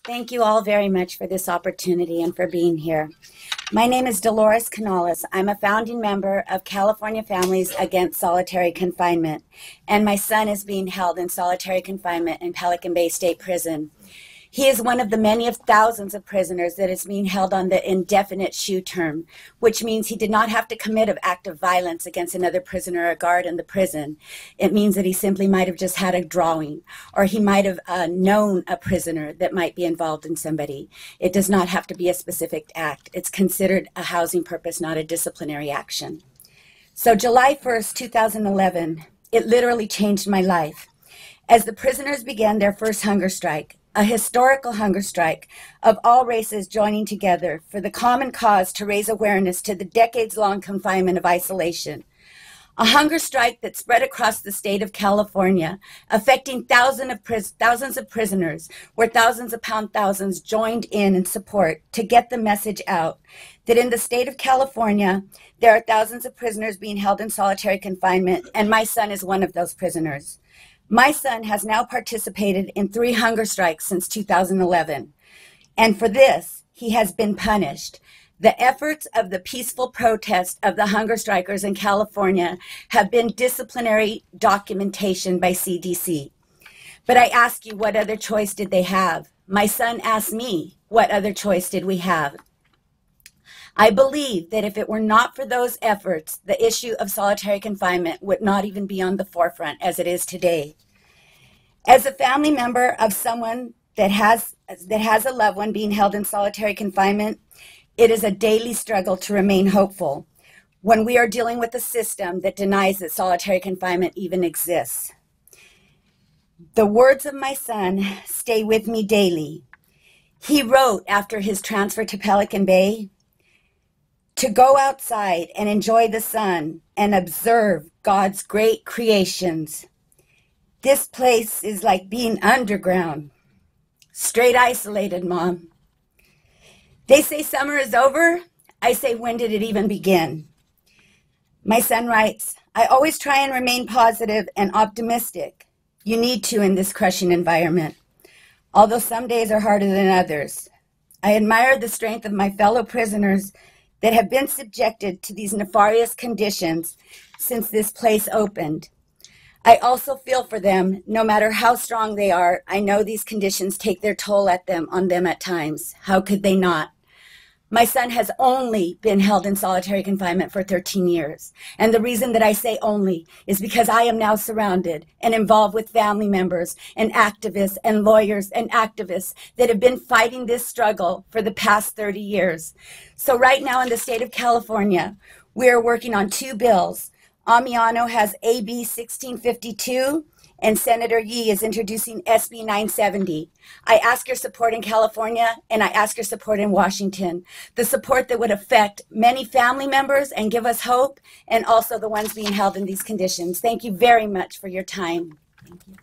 Thank you all very much for this opportunity and for being here. My name is Dolores Canales. I'm a founding member of California Families Against Solitary Confinement, and my son is being held in solitary confinement in Pelican Bay State Prison. He is one of the many of thousands of prisoners that is being held on the indefinite SHU term, which means he did not have to commit an act of violence against another prisoner or guard in the prison. It means that he simply might have just had a drawing, or he might have known a prisoner that might be involved in somebody. It does not have to be a specific act. It's considered a housing purpose, not a disciplinary action. So July 1st, 2011, it literally changed my life. As the prisoners began their first hunger strike, a historical hunger strike of all races joining together for the common cause to raise awareness to the decades-long confinement of isolation. A hunger strike that spread across the state of California, affecting thousands of prisoners, where thousands upon thousands joined in support to get the message out that in the state of California, there are thousands of prisoners being held in solitary confinement, and my son is one of those prisoners. My son has now participated in 3 hunger strikes since 2011, and for this, he has been punished. The efforts of the peaceful protest of the hunger strikers in California have been disciplinary documentation by CDC. But I ask you, what other choice did they have? My son asked me, what other choice did we have? I believe that if it were not for those efforts, the issue of solitary confinement would not even be on the forefront as it is today. As a family member of someone that has a loved one being held in solitary confinement, it is a daily struggle to remain hopeful when we are dealing with a system that denies that solitary confinement even exists. The words of my son stay with me daily. He wrote after his transfer to Pelican Bay, to go outside and enjoy the sun and observe God's great creations. This place is like being underground, straight isolated, Mom. They say summer is over. I say, when did it even begin? My son writes, I always try and remain positive and optimistic. You need to in this crushing environment, although some days are harder than others. I admire the strength of my fellow prisoners that have been subjected to these nefarious conditions since this place opened. I also feel for them, no matter how strong they are. I know these conditions take their toll on them at times. How could they not? My son has only been held in solitary confinement for 13 years. And the reason that I say only is because I am now surrounded and involved with family members and activists and lawyers and activists that have been fighting this struggle for the past 30 years. So right now in the state of California, we are working on 2 bills. Amiano has AB 1652, and Senator Yee is introducing SB 970. I ask your support in California, and I ask your support in Washington, the support that would affect many family members and give us hope, and also the ones being held in these conditions. Thank you very much for your time. Thank you.